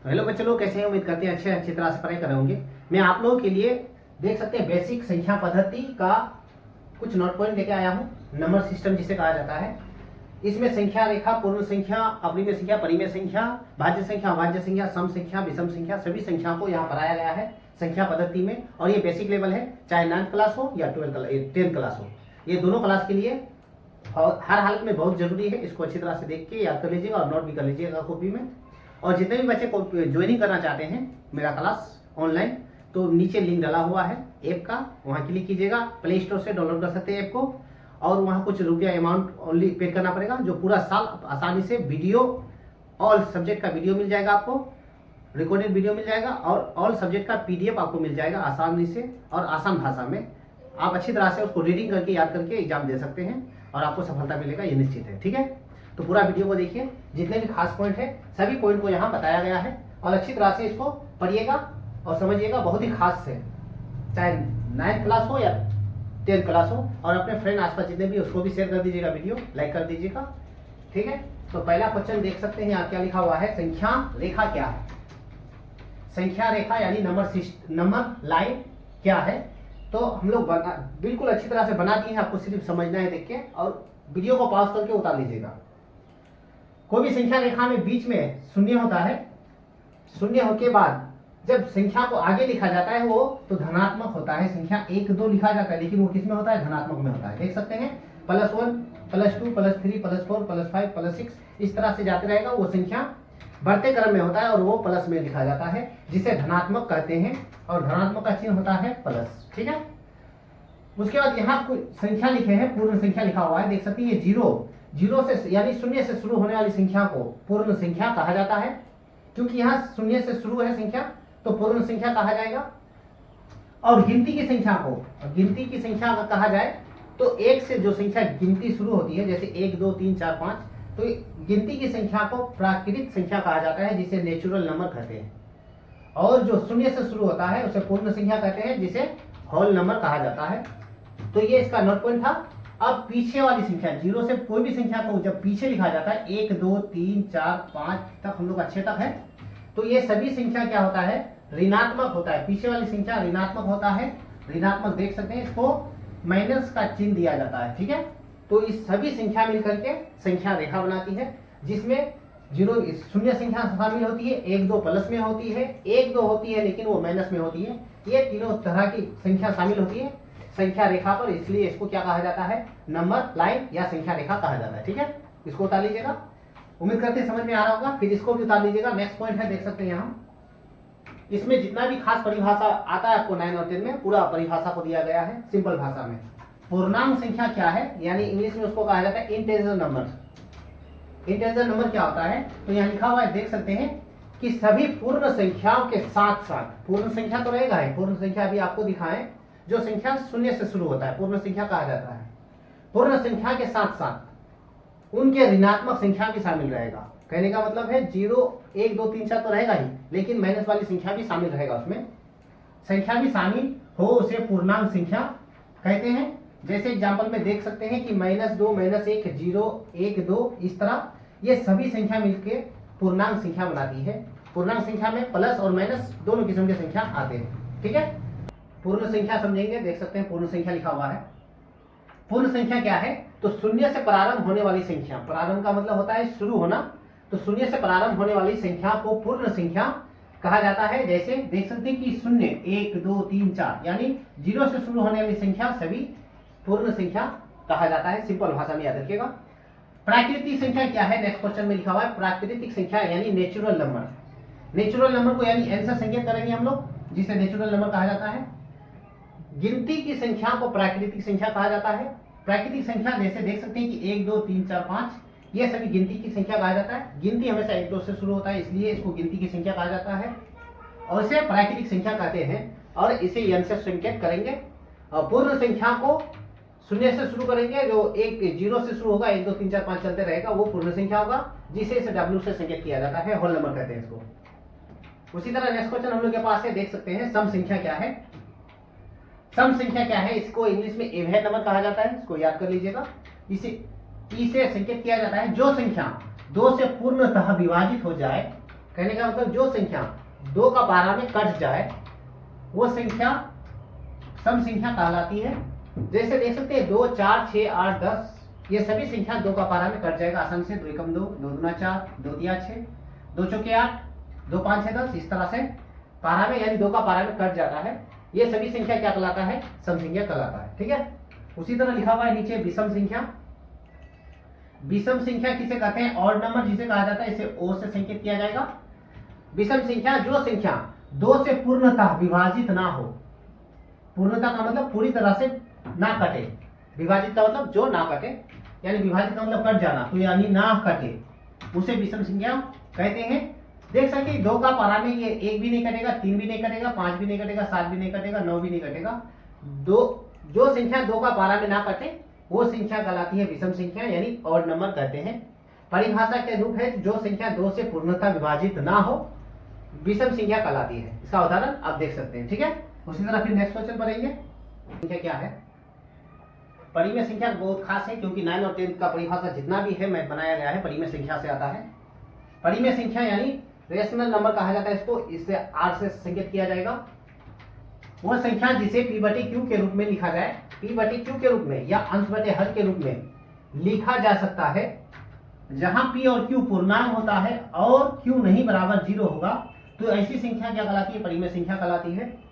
Hello बच्चे लोग, कैसे हैं? उम्मीद करते हैं अच्छी तरह से पढ़ाई कर रहे होंगे। मैं आप लोगों के लिए देख सकते हैं बेसिक संख्या पद्धति का कुछ नोट पॉइंट लेके आया हूँ। नंबर सिस्टम जिसे कहा जाता है। इसमें संख्या रेखा, पूर्ण संख्या, अपरिमेय संख्या, परिमेय संख्या, भाज्य संख्या, अभाज्य संख्या, सम संख्या, विषम संख्या, सभी संख्याओं को यहाँ पढ़ाया गया है संख्या पद्धति में। और ये बेसिक लेवल है, चाहे 9th क्लास हो या 10th क्लास हो, ये दोनों क्लास के लिए और हर हालत में बहुत जरूरी है। इसको अच्छी तरह से देख के याद कर लीजिएगा और नोट भी कर लीजिएगा कॉपी में। और जितने भी बच्चे को ज्वाइनिंग करना चाहते हैं मेरा क्लास ऑनलाइन, तो नीचे लिंक डाला हुआ है ऐप का, वहाँ क्लिक कीजिएगा। प्ले स्टोर से डाउनलोड कर सकते हैं ऐप को, और वहाँ कुछ रुपया अमाउंट ओनली पे करना पड़ेगा, जो पूरा साल आसानी से वीडियो, ऑल सब्जेक्ट का वीडियो मिल जाएगा आपको, रिकॉर्डेड वीडियो मिल जाएगा, और ऑल सब्जेक्ट का पीडीएफ आपको मिल जाएगा आसानी से और आसान भाषा में। आप अच्छी तरह से उसको रीडिंग करके याद करके एग्जाम दे सकते हैं और आपको सफलता मिलेगा, ये निश्चित है। ठीक है, तो पूरा वीडियो को देखिए, जितने भी खास पॉइंट है सभी पॉइंट को यहाँ बताया गया है, और अच्छी तरह से इसको पढ़िएगा और समझिएगा। बहुत ही खास है, चाहे 9th क्लास हो या 10th क्लास हो। और अपने फ्रेंड आसपास जितने भी, उसको भी शेयर कर दीजिएगा, वीडियो लाइक कर दीजिएगा। ठीक है, तो पहला क्वेश्चन देख सकते हैं यहाँ क्या लिखा हुआ है। संख्या रेखा क्या है? संख्या रेखा यानी नंबर लाइन क्या है? तो हम लोग बिल्कुल अच्छी तरह से बना दिए हैं, आपको सिर्फ समझना है देख के, और वीडियो को पॉज करके उतार लीजिएगा। कोई भी संख्या रेखा में बीच में शून्य होता है। शून्य के बाद जब संख्या को आगे लिखा जाता है वो तो धनात्मक होता है। संख्या 1 2 लिखा जाता है, लेकिन वो किस में होता है? धनात्मक में होता है। देख सकते हैं +1 +2 +3 +4 +5 +6 इस तरह से जाते रहेगा। वो संख्या बढ़ते क्रम में होता है और वो प्लस में लिखा जाता है, जिसे धनात्मक कहते हैं, और धनात्मक का चिन्ह होता है प्लस। ठीक है, उसके बाद यहाँ कोई संख्या लिखे हैं, पूर्ण संख्या लिखा हुआ है। देख सकते हैं ये जीरो से यानी शून्य से शुरू होने वाली संख्या को पूर्ण संख्या कहा जाता है। क्योंकि यहाँ शून्य से शुरू है संख्या, तो पूर्ण संख्या कहा जाएगा। और गिनती की संख्या अगर कहा जाए तो 1 से जो संख्या गिनती शुरू होती है, जैसे 1 2 3 4 5, तो गिनती की संख्या को प्राकृतिक संख्या कहा जाता है, जिसे नेचुरल नंबर कहते हैं। और जो शून्य से शुरू होता है उसे पूर्ण संख्या कहते हैं, जिसे होल नंबर कहा जाता है। तो ये इसका नोट पॉइंट था। अब पीछे वाली संख्या, 0 से कोई भी संख्या को जब पीछे लिखा जाता है, 1 2 3 4 5 तक, हम लोग अच्छे तक है, तो ये सभी संख्या क्या होता है? ऋणात्मक होता है। पीछे वाली संख्या ऋणात्मक होता है। ऋणात्मक देख सकते हैं, इसको माइनस का चिन्ह दिया जाता है। ठीक है, तो इस सभी संख्या मिलकर के संख्या रेखा बनाती है, जिसमें 0 शून्य संख्या शामिल होती है, 1 2 प्लस में होती है, 1 2 होती है लेकिन वो माइनस में होती है। ये तीनों तरह की संख्या शामिल होती है संख्या रेखा पर, इसलिए इसको क्या कहा जाता है? नंबर लाइन या संख्या रेखा कहा जाता है। ठीक है, इसको उतार लीजिएगा। उम्मीद करते हैं समझ में आ रहा होगा। फिर इसको भी उतार लीजिएगा। नेक्स्ट पॉइंट है, देख सकते हैं यहाँ, इसमें जितना भी खास परिभाषा आता है आपको 9 और 10 में, पूरा परिभाषा को दिया गया है सिंपल भाषा में। पूर्णांक संख्या क्या है, यानी इंग्लिश में उसको कहा जाता है इंटीजर नंबर। इंटीजर नंबर क्या होता है? तो यहाँ लिखा हुआ है, देख सकते हैं कि सभी पूर्ण संख्याओं के साथ साथ, पूर्ण संख्या तो रहेगा ही, पूर्ण संख्या भी आपको दिखाएं, जो संख्या शून्य से शुरू होता है पूर्ण संख्या कहा जाता है। पूर्ण संख्या के साथ साथ उनके ऋणात्मक संख्या भी शामिल रहेगा। कहने का मतलब है 0 1 2 3 4 तो रहेगा ही, लेकिन माइनस वाली संख्या भी शामिल रहेगा। उसमें संख्या भी शामिल हो उसे पूर्णांक संख्या कहते हैं। जैसे एग्जाम्पल में देख सकते हैं कि -2 -1 0 1 2 इस तरह ये सभी संख्या मिलकर पूर्णांक संख्या बनाती है। पूर्णांक संख्या में प्लस और माइनस दोनों किस्म के संख्या आते हैं। ठीक है, पूर्ण संख्या समझेंगे। देख सकते हैं पूर्ण संख्या लिखा हुआ है। पूर्ण संख्या क्या है? तो शून्य से प्रारंभ होने वाली संख्या, प्रारंभ का मतलब होता है शुरू होना, तो शून्य से प्रारंभ होने वाली संख्या को पूर्ण संख्या कहा जाता है। जैसे देख सकते हैं कि 0 1 2 3 4 यानी 0 से शुरू होने वाली संख्या सभी पूर्ण संख्या कहा जाता है। सिंपल भाषा में याद रखिएगा। प्राकृतिक संख्या क्या है? नेक्स्ट क्वेश्चन में लिखा हुआ है प्राकृतिक संख्या यानी नेचुरल नंबर। नेचुरल नंबर को यानी एन से संकेत करेंगे हम लोग, जिसे नेचुरल नंबर कहा जाता है। गिनती की संख्या को प्राकृतिक संख्या कहा जाता है। प्राकृतिक संख्या जैसे देख सकते हैं कि 1 2 3 4 5 ये सभी गिनती की संख्या कहा जाता है। गिनती हमेशा 1 2 से शुरू होता है, इसलिए इसको गिनती की संख्या कहा जाता है और इसे प्राकृतिक संख्या कहते हैं, और इसे एन से संकेत करेंगे। और पूर्ण संख्या को शून्य से शुरू करेंगे, जो 0 से शुरू होगा, 1 2 3 4 5 चलते रहेगा, वो पूर्ण संख्या होगा, जिसे इसे W से संकेत किया जाता है, होल नंबर कहते हैं इसको। उसी तरह नेक्स्ट क्वेश्चन हम लोग के पास है, देख सकते हैं सम संख्या क्या है। सम संख्या क्या है? इसको इंग्लिश में इवन नंबर कहा जाता है, इसको याद कर लीजिएगा। इसे संकेत किया जाता है जो संख्या 2 से पूर्णतः विभाजित हो जाए, कहने का मतलब जो संख्या 2 का 12 में कट जाए वो संख्या सम संख्या कहलाती है। जैसे देख सकते हैं 2, 4, 6, 8, 10 ये सभी संख्या 2 का 12 में कट जाएगा आसान से। 2 एकम 2, 2 दूना 4, 2 तिया 6, 2 चौके 8, 2 5 6 10 इस तरह से 12 में यानी 2 का 12 में कट जाता है। ये सभी संख्या क्या कहलाता है? सम संख्या कहलाता है। ठीक है। उसी तरह लिखा हुआ है नीचे विषम संख्या। विषम संख्या किसे कहते हैं? ऑड नंबर जिसे कहा जाता है, इसे ओ से संकेत किया जाएगा। विषम संख्या जो संख्या 2 से पूर्णतः विभाजित ना हो। पूर्णतः का मतलब पूरी तरह से ना कटे, विभाजित का मतलब जो ना कटे, यानी विभाजित का मतलब कट जाना, तो यानी ना कटे, उसे विषम संख्या कहते हैं। देख सकते हैं 2 का 12 में ये 1 भी नहीं कटेगा, 3 भी नहीं कटेगा, 5 भी नहीं कटेगा, 7 भी नहीं कटेगा, 9 भी नहीं कटेगा। जो संख्या 2 का 12 में ना कटे वो संख्या कहलाती है विषम संख्या, यानी ऑड नंबर कहते हैं। परिभाषा के रूप है जो संख्या 2 से पूर्णतः विभाजित ना हो विषम संख्या कहलाती है। इसका उदाहरण आप देख सकते हैं। ठीक है। उसी तरह फिर नेक्स्ट क्वेश्चन पढ़ेंगे। संख्या क्या है? परिमेय संख्या बहुत खास है क्योंकि 9 और 10 का परिभाषा जितना भी है मैं बनाया गया है परिमेय संख्या से आता है। परिमेय संख्या यानी रेशनल नंबर कहा जाता है इसको, इससे आर से संकेत किया जाएगा। वह संख्या जिसे p बटे q के रूप में लिखा जाए, p बटे q के रूप में या अंश बटे हर के रूप में लिखा जा सकता है, जहां p और q पूर्णांक होता है और q नहीं बराबर 0 होगा, तो ऐसी संख्या क्या कहलाती है? परिमेय संख्या कहलाती है।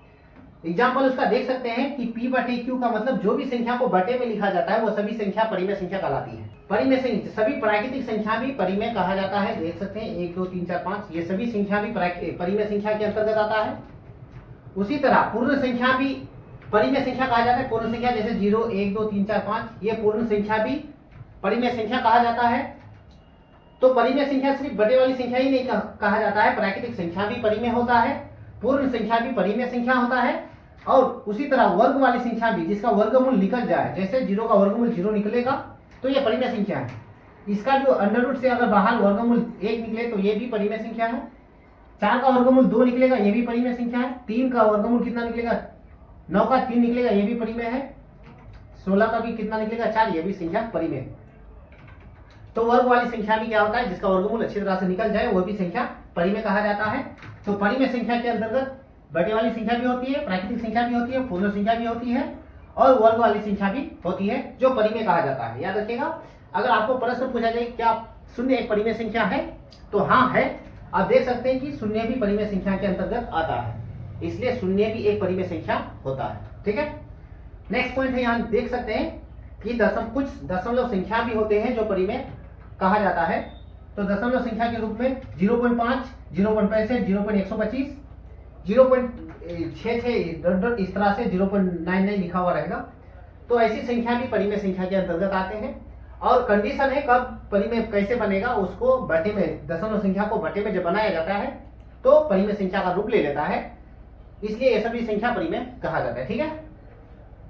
एग्जाम्पल उसका देख सकते हैं कि p बटे q का मतलब जो भी संख्या को बटे में लिखा जाता है वो सभी संख्या परिमेय संख्या कहलाती है। परिमेय संख्या सभी प्राकृतिक संख्या भी परिमेय कहा जाता है। देख सकते हैं 1 2 3 4 5 ये सभी संख्या भी परिमेय संख्या के अंतर्गत आता है। उसी तरह पूर्ण संख्या भी परिमेय संख्या कहा जाता है। पूर्ण संख्या जैसे 0 1 2 3 4 5 ये पूर्ण संख्या भी परिमेय संख्या कहा जाता है। तो परिमेय संख्या सिर्फ बटे वाली संख्या ही नहीं कहा जाता है, प्राकृतिक संख्या भी परिमेय होता है, पूर्ण संख्या भी परिमेय संख्या होता है। और उसी तरह वर्ग वाली संख्या भी जिसका वर्गमूल निकल जाए, जैसे 0 का वर्गमूल 0 निकलेगा तो ये परिमेय संख्या है। इसका जो अंडर रूट से अगर बाहर वर्गमूल 1 निकले तो ये भी परिमेय संख्या है। 4 का वर्गमूल 2 निकलेगा ये भी परिमेय संख्या है। 3 का वर्गमूल कितना निकलेगा? 9 का 3 निकलेगा ये भी परिमेय है। 16 का भी कितना निकलेगा? 4 ये भी संख्या परिमेय। तो वर्ग वाली संख्या भी क्या होता है? जिसका वर्गमूल अच्छी तरह से निकल जाए वो भी संख्या परिमेय कहा जाता है। तो परिमेय संख्या के अंतर्गत बटे वाली संख्या भी होती है, प्राकृतिक संख्या भी होती है, पूर्ण संख्या भी होती है और वर्ग वाली संख्या भी होती है जो परिमेय कहा जाता है। याद रखिएगा। अगर आपको प्रश्न पूछा जाए क्या शून्य एक परिमेय संख्या है, तो हाँ है। आप देख सकते हैं कि शून्य भी परिमेय संख्या के अंतर्गत आता है, इसलिए शून्य भी एक परिमेय संख्या होता है। ठीक है। नेक्स्ट पॉइंट है, यहाँ देख सकते हैं कि कुछ दशमलव संख्या भी होते हैं जो परिमेय कहा जाता है। तो दशमलव संख्या के रूप में 0.5, 0.65, 0.125, 0.66 इस तरह से 0.99 लिखा हुआ रहेगा। तो ऐसी संख्या भी परिमेय संख्या के अंतर्गत आते हैं। और कंडीशन है कब परिमेय कैसे बनेगा, उसको बटे में, दशमलव संख्या को बटे में जब बनाया जाता है तो परिमेय संख्या का रूप ले लेता है, इसलिए ये सभी संख्या परिमेय कहा जाता है। ठीक है।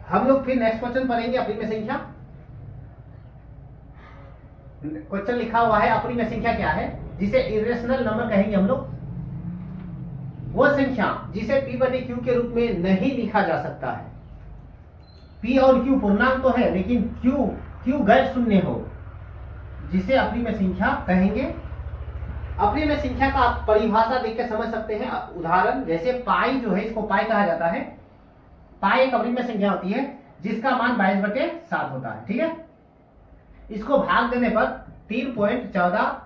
हम लोग फिर नेक्स्ट क्वेश्चन पढ़ेंगे अपरिमेय संख्या। क्वेश्चन लिखा हुआ है अपरिमेय संख्या क्या है, जिसे इरेशनल नंबर कहेंगे हम लोग। वो संख्या जिसे p बटे q के रूप में नहीं लिखा जा सकता है। p और q पूर्णांक तो है लेकिन q गैर शून्य हो, जिसे अपरिमेय संख्या कहेंगे। अपरिमेय संख्या का आप परिभाषा देख के समझ सकते हैं। उदाहरण जैसे पाई जो है, इसको पाई कहा जाता है। पाई एक अपरिमेय संख्या होती है जिसका मान 22/7 होता है। ठीक है। इसको भाग देने पर 3.14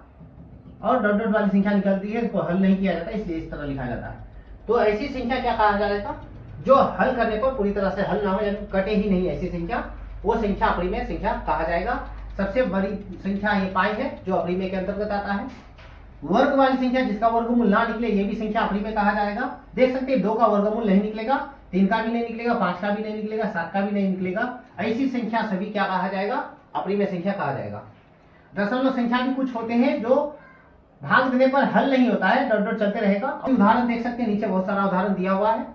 और डॉट डॉट वाली संख्या निकलती है, इसको हल नहीं किया जाता, इसलिए इस तरह लिखा जाता है। तो ऐसी संख्या क्या कहा जाएगा? जो हल करने पर पूरी तरह से हल ना हो, यानी कटे ही नहीं, ऐसी संख्या, वो संख्या अपरिमेय संख्या कहा जाएगा। सबसे बड़ी संख्या ये पाई है जो अपरिमेय के अंतर्गत आता है। वर्ग वाली संख्या जिसका वर्गमूल ना निकले ये भी संख्या अपरिमेय कहा जाएगा। देख सकते हैं 2 का वर्गमूल नहीं निकलेगा, 3 का भी नहीं निकलेगा, 5 का भी नहीं निकलेगा, 7 का भी नहीं निकलेगा। ऐसी संख्या सभी क्या कहा जाएगा? अपरिमेय संख्या कहा जाएगा। दशमलव संख्या भी कुछ होते हैं जो भाग देने पर हल नहीं होता है, डॉट डॉट चलते रहेगा। उदाहरण देख सकते हैं, नीचे बहुत सारा उदाहरण दिया हुआ है।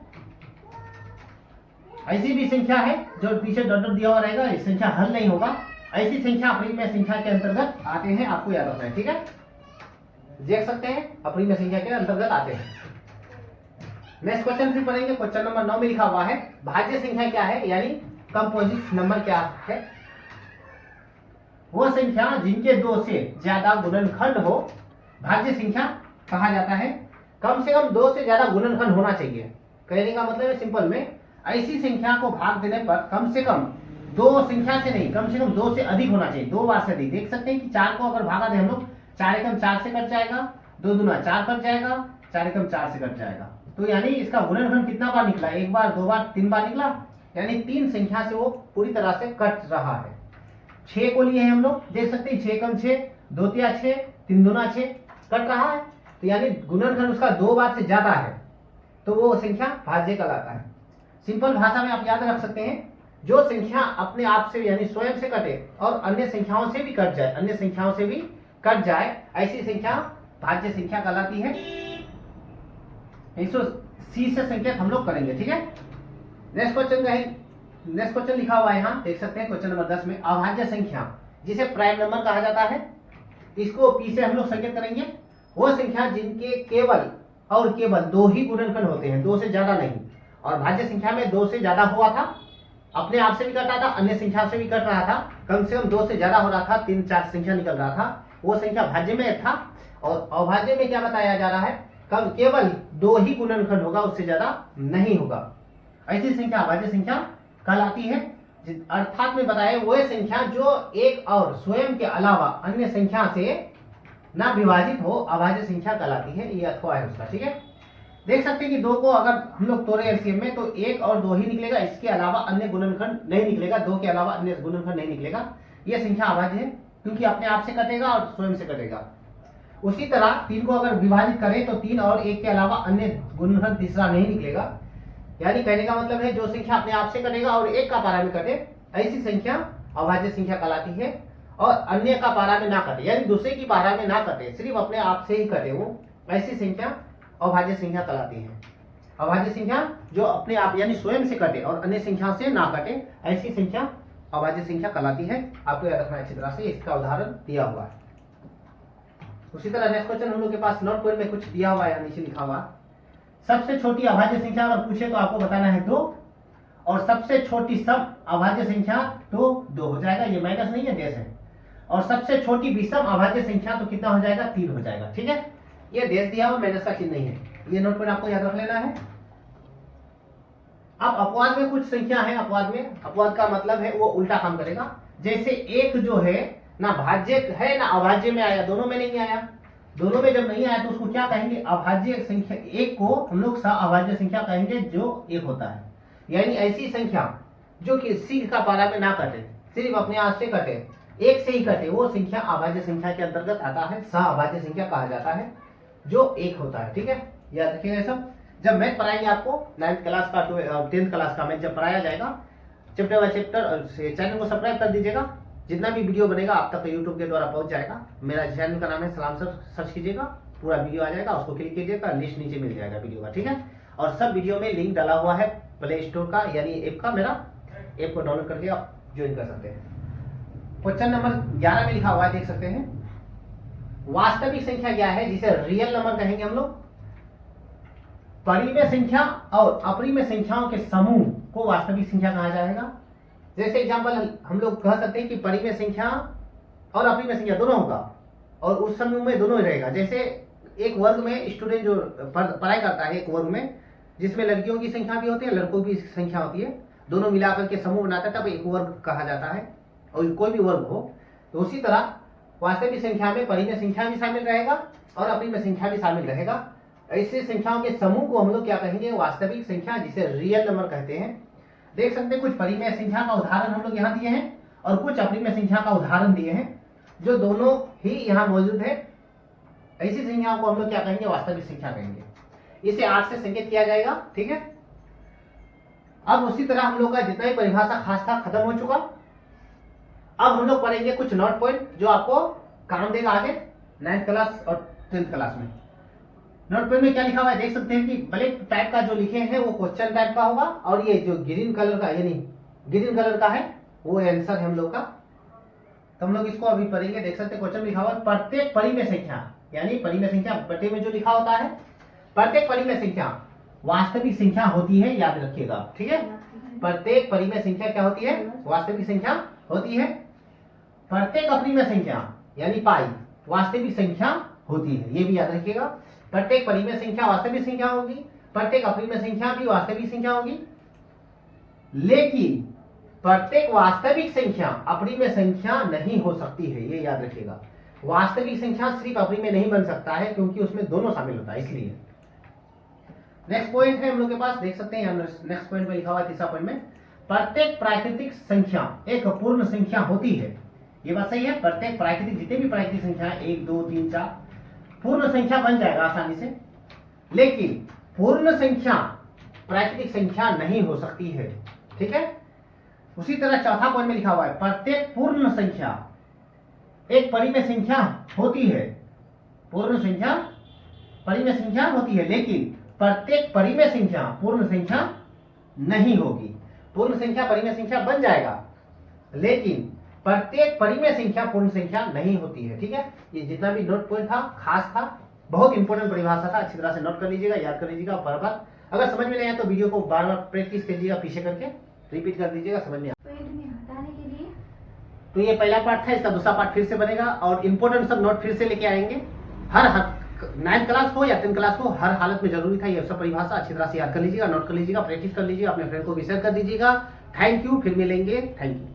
ऐसी भी संख्या है जो पीछे डॉट डॉट दिया हुआ रहेगा, इस संख्या हल नहीं होगा। ऐसी संख्या अपरिमेय संख्या के अंतर्गत आते हैं, आपको याद रखना है। ठीक है। देख सकते हैं अपरिमेय संख्या के अंतर्गत आते हैं। नेक्स्ट क्वेश्चन फिर पढ़ेंगे। क्वेश्चन नंबर 9 में लिखा हुआ है भाज्य संख्या क्या है, यानी कंपोजिट नंबर क्या है। वो संख्या जिनके 2 से ज्यादा गुणनखंड हो भाज्य संख्या कहा जाता है। कम से कम 2 से ज्यादा गुणनखंड होना चाहिए। कहने का मतलब है सिंपल में, ऐसी संख्या को भाग देने पर कम से कम 2 संख्या से नहीं, कम से कम 2 से अधिक होना चाहिए, 2 बार से अधिक। देख सकते हैं कि 4 को अगर भागा दे हम लोग, 4 एकम 4 से कट जाएगा, 2 दूना 4 कट जाएगा, 4 एकम 4 से कट जाएगा। तो यानी इसका गुणनखंड कितना बार निकला, 1 बार, 2 बार, 3 बार निकला, यानी 3 संख्या से वो पूरी तरह से कट रहा है। 6 को लिए हैं हम लोग, देख सकते हैं 6 एकम 6, 2 तिया 6, 3 दूना 6, कट रहा है। तो यानी गुणनखंड उसका 2 बार से ज्यादा है, तो वो संख्या भाज्य कहलाता है। सिंपल भाषा में आप याद रख सकते हैं, जो संख्या अपने आप से यानी स्वयं से कटे और अन्य संख्याओं से भी कट जाए, अन्य संख्याओं से भी कट जाए, ऐसी संख्या भाज्य संख्या कहलाती है। इसको सी से संकेत हम लोग करेंगे, ठीक है। नेक्स्ट क्वेश्चन लिखा हुआ है यहाँ, देख सकते हैं क्वेश्चन नंबर 10 में, अभाज्य संख्या जिसे प्राइम नंबर कहा जाता है, इसको पी से हम लोग संकेत करेंगे। वो संख्या जिनके केवल और केवल 2 ही गुणनखंड होते हैं, 2 से ज्यादा नहीं। और भाज्य संख्या में 2 से ज्यादा हुआ था, अपने आप से भी कट रहा था, अन्य संख्या से भी कट रहा था, कम से कम 2 से ज्यादा हो रहा था, 3-4 संख्या निकल रहा था, वो संख्या भाज्य में था। और अभाज्य में क्या बताया जा रहा है, कम केवल 2 ही गुणनखंड होगा, उससे ज्यादा नहीं होगा। ऐसी संख्या अभाज्य संख्या कहलाती है। अर्थात में बताया वो संख्या जो एक और स्वयं के अलावा अन्य संख्या से ना विभाजित हो, अभाज्य संख्या कहलाती है। ये अथवा है उसका, ठीक है। देख सकते हैं कि 2 को अगर हम लोग तोड़े एलसीएम में, तो 1 और 2 ही निकलेगा, इसके अलावा अन्य गुणनखंड नहीं निकलेगा, 2 के अलावा अन्य गुणनखंड नहीं निकलेगा। यह संख्या अभाज्य है, क्योंकि अपने आप से कटेगा और स्वयं से कटेगा। उसी तरह 3 को अगर विभाजित करें तो 3 और 1 के अलावा अन्य गुणनखंड तीसरा नहीं निकलेगा। यानी कहने का मतलब है, जो संख्या अपने आप से कटेगा और 1 का पारा में कटे, ऐसी संख्या अभाज्य संख्या कहलाती है। और अन्य का पारा में ना कटे, यानी दूसरे की पारा में ना कटे, सिर्फ अपने आप से ही कटे, वो ऐसी संख्या अभाज्य संख्या कहलाती है। अभाज्य संख्या जो अपने आप यानी स्वयं से कटे और अन्य संख्या से ना कटे, ऐसी संख्या अभाज्य संख्या कहलाती है। आपको याद रखना अच्छी तरह से, इसका उदाहरण दिया हुआ है। उसी तरह नेक्स्ट क्वेश्चन हम लोग के पास नोट पॉइंट में कुछ दिया हुआ है, नीचे लिखा हुआ, सबसे छोटी अभाज्य संख्या अगर पूछे तो आपको बताना है 2, और सबसे छोटी सम अभाज्य संख्या तो 2 हो जाएगा, ये माइनस नहीं है, डेश है। और सबसे छोटी विषम अभाज्य संख्या तो कितना हो जाएगा, 3 हो जाएगा, ठीक है। ये डेश दिया हुआ, माइनस का चिन्ह नहीं है, ये नोट पॉइंट आपको याद रख लेना है। अब अपवाद में कुछ संख्या है, अपवाद का मतलब है वो उल्टा काम करेगा। जैसे 1 जो है ना भाज्य है ना अभाज्य में आया, दोनों में नहीं आया। दोनों में जब नहीं आया तो उसको क्या कहेंगे, अभाज्य संख्या। 1 को हम लोग अभाज्य संख्या कहेंगे जो 1 होता है। यानी ऐसी संख्या जो कि किसी का पारा में ना कटे, सिर्फ अपने आप से कटे, 1 से ही कटे, वो संख्या अभाज्य संख्या के अंतर्गत आता है, सह अभाज्य संख्या कहा जाता है, जो 1 होता है, ठीक है। याद रखिएगा सब। जब मैथ पढ़ाएंगे आपको 9th क्लास का 10th क्लास का मैथ जब पढ़ाया जाएगा, चैप्टर बाय चैप्टर, चैनल को सब्सक्राइब कर दीजिएगा। जितना भी वीडियो बनेगा आप तक यूट्यूब के द्वारा पहुंच जाएगा। मेरा चैनल का नाम है सलाम सर, सर्च कीजिएगा, पूरा वीडियो आ जाएगा, उसको क्लिक कीजिएगा, लिस्ट नीचे मिल जाएगा वीडियो का, ठीक है। और सब वीडियो में लिंक डाला हुआ है प्ले स्टोर का, यानी ऐप का, मेरा ऐप को डाउनलोड करके आप ज्वाइन कर सकते हैं। क्वेश्चन नंबर 11 में लिखा हुआ है, देख सकते हैं, वास्तविक संख्या क्या है जिसे रियल नंबर कहेंगे हम लोग। परिमेय संख्या और अपरिमेय संख्याओं के समूह को वास्तविक संख्या कहा जाएगा। जैसे एग्जांपल हम लोग कह सकते हैं कि परिमेय संख्या और अपरिमेय संख्या दोनों होगा, और उस समूह में दोनों रहेगा। जैसे एक वर्ग में स्टूडेंट जो पढ़ाई करता है, एक वर्ग में जिसमें लड़कियों की संख्या भी होती है, लड़कों की संख्या होती है, दोनों मिलाकर के समूह बनाता है, तब एक वर्ग कहा जाता है, और कोई भी वर्ग हो। तो उसी तरह वास्तविक संख्या में परिमेय संख्या भी शामिल रहेगा और अपरिमेय संख्या भी शामिल रहेगा। ऐसे संख्याओं के समूह को हम लोग क्या कहेंगे, वास्तविक संख्या, जिसे रियल नंबर कहते हैं। देख सकते हैं कुछ परिमेय संख्या का उदाहरण हम लोग यहाँ दिए हैं और कुछ अपरिमेय संख्या का उदाहरण दिए हैं, जो दोनों ही यहाँ मौजूद है। ऐसी संख्याओं को हम लोग क्या कहेंगे, वास्तविक संख्या कहेंगे। इसे 8 से संकेत किया जाएगा, ठीक है। अब उसी तरह हम लोग का जितना भी परिभाषा खास था खत्म हो चुका। अब हम लोग पढ़ेंगे कुछ नोट पॉइंट जो आपको काम देगा आगे 9th क्लास और 10th क्लास में। नोट पॉइंट में क्या लिखा हुआ है, देख सकते हैं कि ब्लैक टाइप का जो लिखे हैं वो क्वेश्चन टाइप का होगा, और ये जो ग्रीन कलर का यानी ग्रीन कलर का है वो आंसर है हम लोग का। तो हम लोग इसको अभी पढ़ेंगे। देख सकते हैं क्वेश्चन लिखा हुआ है, प्रत्येक परिमेय संख्या, यानी परिमेय संख्या बटे में जो लिखा होता है, प्रत्येक परिमेय संख्या वास्तविक संख्या होती है, याद रखिएगा, ठीक है। प्रत्येक परिमेय संख्या क्या होती है, वास्तविक संख्या होती है। प्रत्येक अपरिमेय संख्या यानी पाई वास्तविक संख्या होती है, ये भी याद रखिएगा। प्रत्येक परिमेय संख्या वास्तविक संख्या होगी, प्रत्येक अपरिमेय संख्या भी वास्तविक संख्या होगी, लेकिन प्रत्येक वास्तविक संख्या अपरिमेय संख्या नहीं हो सकती है, ये याद रखिएगा। वास्तविक संख्या सिर्फ अपरिमेय नहीं बन सकता है, क्योंकि उसमें दोनों शामिल होता है, इसलिए। नेक्स्ट पॉइंट है हम लोग के पास, देख सकते हैं नेक्स्ट पॉइंट में लिखा हुआ है, तीसरा पॉइंट में, प्रत्येक प्राकृतिक संख्या एक पूर्ण संख्या होती है। ये बात सही है, प्रत्येक प्राकृतिक, जितने भी प्राकृतिक संख्या 1 2 3 4 पूर्ण संख्या बन जाएगा आसानी से, लेकिन पूर्ण संख्या प्राकृतिक संख्या नहीं हो सकती है, ठीक है। उसी तरह चौथा पॉइंट में लिखा हुआ है, प्रत्येक पूर्ण संख्या एक परिमेय संख्या होती है। पूर्ण संख्या परिमेय संख्या होती है, लेकिन प्रत्येक परिमेय संख्या पूर्ण संख्या नहीं होगी। पूर्ण संख्या परिमेय संख्या बन जाएगा, लेकिन प्रत्येक परिमेय संख्या पूर्ण संख्या नहीं होती है, ठीक है। ये जितना भी नोट पॉइंट था खास था, बहुत इंपॉर्टेंट परिभाषा था, अच्छी तरह से नोट कर लीजिएगा, याद कर लीजिएगा। बार बार अगर समझ में नहीं आया तो वीडियो को बार बार प्रैक्टिस कीजिएगा, पीछे करके रिपीट कर दीजिएगा, समझ में हटाने के लिए। तो ये पहला पार्ट था, इसका दूसरा पार्ट फिर से बनेगा, और इंपॉर्टेंट सब नोट फिर से लेके आएंगे। हर 9th क्लास हो या 10th क्लास हो, हर हालत में जरूरी था ये सब परिभाषा, अच्छी तरह से याद कर लीजिएगा, नोट कर लीजिएगा, प्रैक्टिस कर लीजिएगा, अपने फ्रेंड को भी शेयर कर दीजिएगा। थैंक यू, फिर मिलेंगे, थैंक यू।